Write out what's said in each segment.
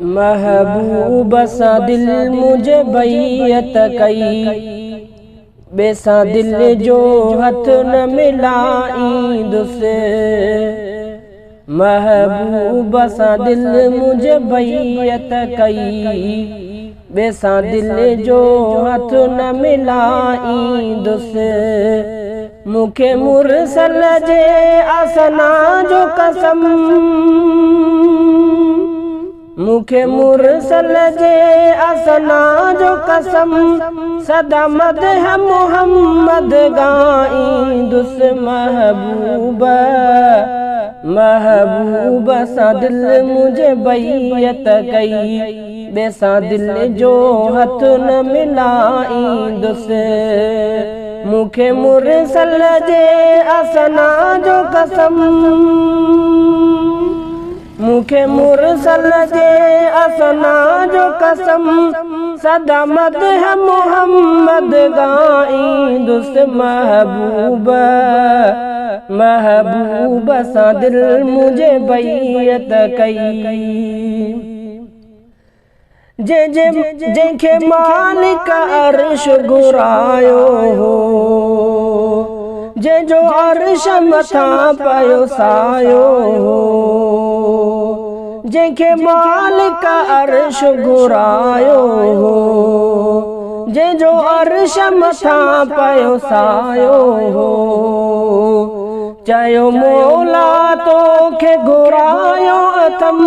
महबूब सा दिल मुझे बैयत कई, बेसा दिल जो हथ न मिलाई दुसे। महबूब सा दिल मुझे बैयत कई, बेसा दिल जो हथ न मिलाई दुसे। मुखे मुरसल जे आसना जो कसम, मुखे मुरसल जे आसना जो कसम, सदा मदह मोहम्मद गाई दुस। महबूब महबूब सा दिल मुझे बैयत कई, बेसा दिल जो हथ न मिलाई दुस। मुखे मुरसल जे आसना जो कसम, मुखे मुरसल जे आसना जो कसम, सदा मदह मोहम्मद गाई दुस। महबूब महबूब सा दिल मुझे बैयत कई, जंहिंखे मालिक अर्श घुरायो हो, जंहिंजो अर्श मथां पयो सायो हो। जंहिंखे मालिक अर्श घुरायो हो, जंहिंजो अर्श मथां पयो सायो हो। चयो मौला तोखे घुरायो अथम,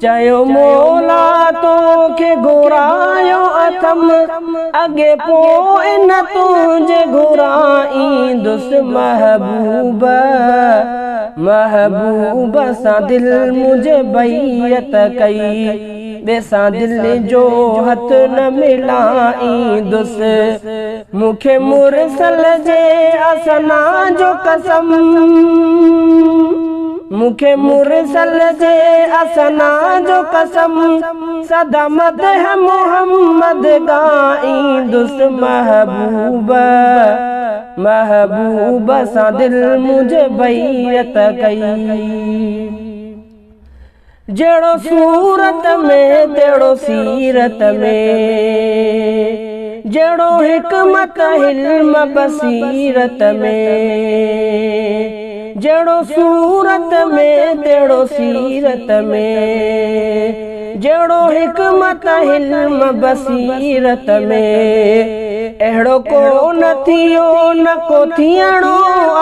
चयो मौला तोखे घुरायो अथम, अॻे पोइ न तुंहिंजे घुराई दुस। महबूब महबूब सा दिल मुझे बैयत कई, बेसा दिल जो हथ न मिलाई दुस। मुखे मुरसल जे आसना जो कसम, मुखे मुरसल जे आसना जो कसम, सदा मदह मोहम्मद गाई दुस। महबूब महबूब सा दिल मुझे बैयत कई, जड़ो सूरत में तेड़ो सीरत में, जड़ो हिकमत हिल्म बसीरत में। जड़ो सूरत में तेड़ो सीरत में, जड़ो हिकमत हिल्म बसीरत में। अहिड़ो को न थियो न को थियणो आ,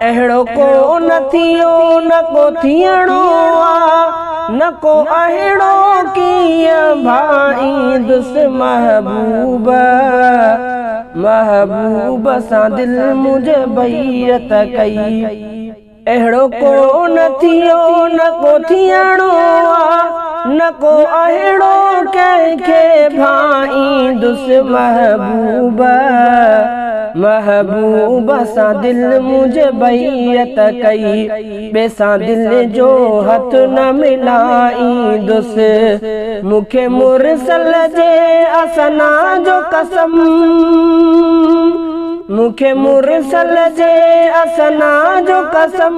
अहिड़ो को न थियो न को थियणो आ, न को अहिड़ो कीअं भाई दुस। महबूब महबूब सा दिल मुझे बैयत कई, अहिड़ो को न थियो न को थियणो आ, न को अहिड़ो कंहिंखे भाई दुस। महबूब महबूब सा दिल मुझे बैयत कई, बेसा दिल जो हथ न मिलाई दुस। मुखे मुरसल जे आसना जो कसम, मुखे मुरसल जे आसना जो कसम,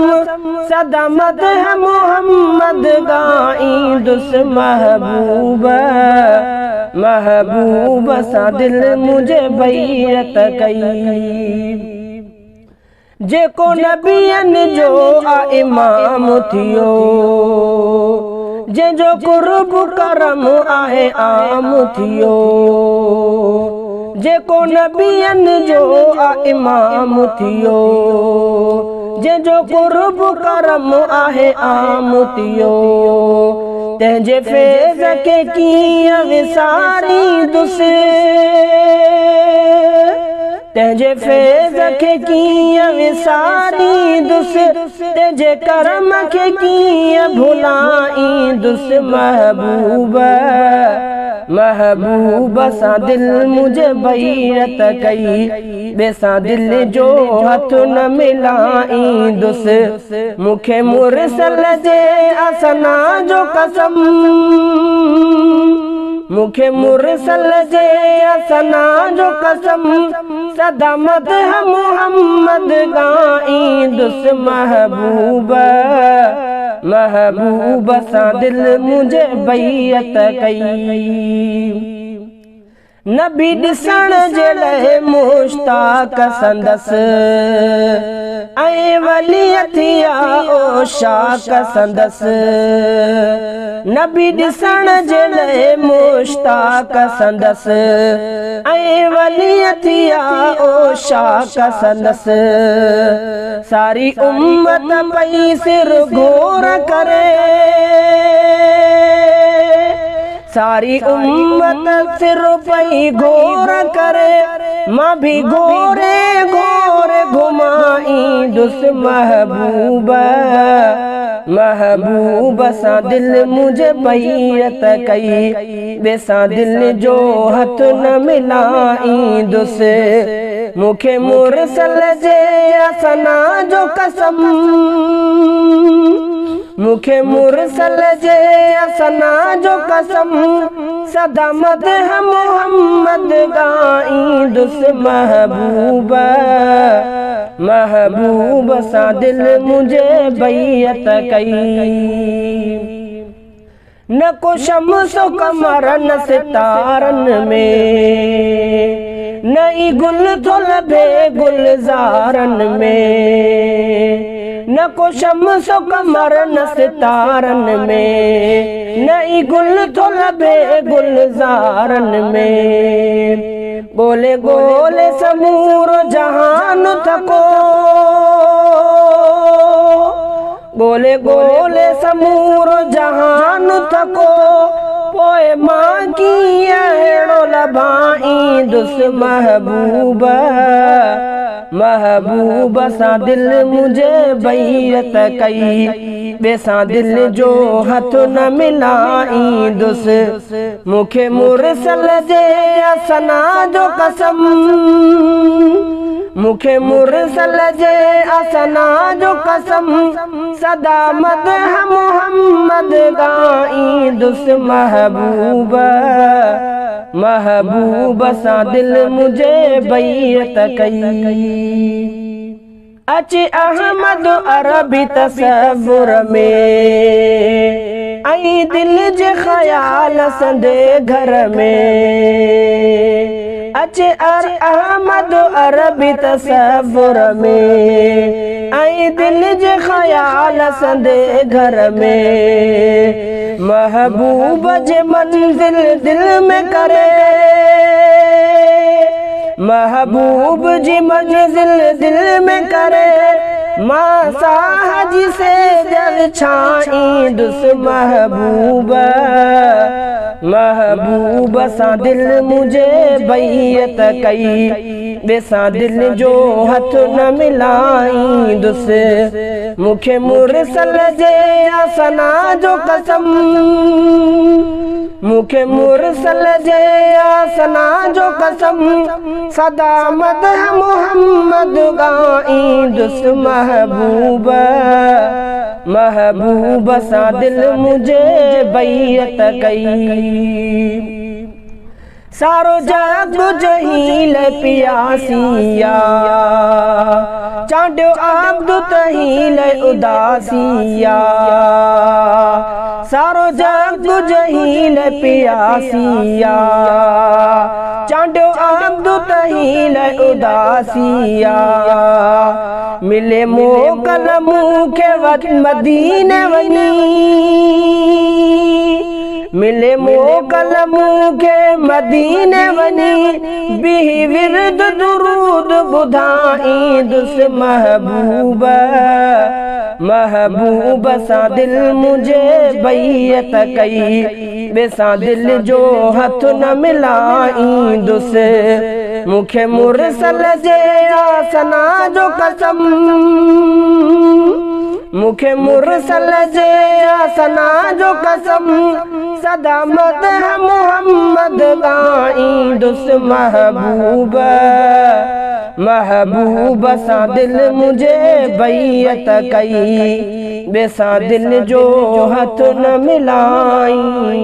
सदा मदह मोहम्मद गाई दुस। महबूब महबूब सा दिल मुझे बैयत कई, जेको नबियन जो आ इमाम थियो, जंहिंजो कुर्ब करम आहे आम थियो। जेको नबियन जो आ इमाम थियो, जंहिंजो कुर्ब करम आहे आम थियो। तंहिंजे फैज़ खे कीअं विसारी दुस, तंहिंजे फैज़ खे कीअं विसारी दुस, तंहिंजे करम खे कीअं भुलाई दुस। महबूब महबूब सा दिल मुझे बैयत कई, बेसा दिल जो हथ न मिलाई दुस। मुखे मुरसल जे आसना जो कसम, मुखे मुरसल जे आसना जो कसम, सदा मदह मोहम्मद गाई दुस। महबूब महबूब सां दिल मुझे बैयत कई। नबी ॾिसण जे लाइ मुश्ताक संदसि ऐं वली थिया ओ शाक संदसि। नबी ॾिसण जे लाइ मुश्ताक संदसि ऐं वली थिया ओ शाक संदसि। सारी उम्मत पई सिर घोर करे, सारी उम्मत सिर पई घोर करे, मां भी घोरे घोरे घुमाईंदुसि महबूब। महबूब सां दिल मुझे बैयत कई, ॿिए सां दिल जो हथ न मिलाईंदुसि। मूंखे मुरसल जे असना जो कसम, मूंखे मुरसल जे असना जो कसम, सदा मदह मोहम्मद गाईंदुसि महबूब। महबूब सां दिल मुझे बैयत कई। न को शम्स कमर न सितारनि में, न ई गुल थो लभे गुलज़ारनि में। न को शम्स कमर न सितारनि में, न ई गुल थो लभे गुलज़ारनि में। ॻोल्हे ॻोल्हे समूरो जहान थको, ॻोल्हे ॻोल्हे समूरो जहान थको, पोइ मां कीअं अहिड़ो लभाईंदुसि महबूब। महबूब सां दिल मुझे बैयत कई, ॿिए सां दिल जो हथ न मिलाईंदुसि। मूंखे मुरसल जे असना जो कसम, मूंखे मुरसल जे असना जो कसम, सदा मदह मोहम्मद गाईंदुसि महबूब। महबूब सां दिल मुझे बैयत कई। अच अहमद अरबी तसव्वुर में, ऐं दिल जे ख़याल संदे घर में। अच अहमद अरबी तसव्वुर में, ऐं दिल जे ख़याल संदे घर में। महबूब जे मंज़िल दिल में करे, महबूब जी मंज़िल दिल में करे, मां साहजी से जल छाईंदुसि महबूब। महबूब सां दिल मुझे बैयत कई, ॿिए सां दिल जो हथ न मिलाईंदुसि। मूंखे मुरसल जे असना जो कसम, मूंखे मुरसल जे असना जो कसम, सदा मदह मोहम्मद गाईंदुसि महबूब। महबूब सां दिल मुझे बैयत कई। सारो जग जहील पियासिया, चांडियो आब्द तहील उदासिया। सारो जग जहील पियासिया, चांडियो आब्द तहील उदासिया। मिले मोकल मूंखे मदीने वञी, मिले मोकल मूंखे मदीने वञी, बिही विर्द दुरूद ॿुधाईंदुसि महबूब। महबूब सां दिल मुझे बैयत कई, ॿिए सां दिल जो हथ न मिलाईंदुसि। मूंखे मुरसल जे आसना जो कसम, मूंखे मुरसल जे आसना जो कसम, सदा मदह मोहम्मद गाईंदुसि महबूब। महबूब सां दिल मुझे बैयत कई, ॿिए सां दिल जो हथ न मिलाईंदुसि।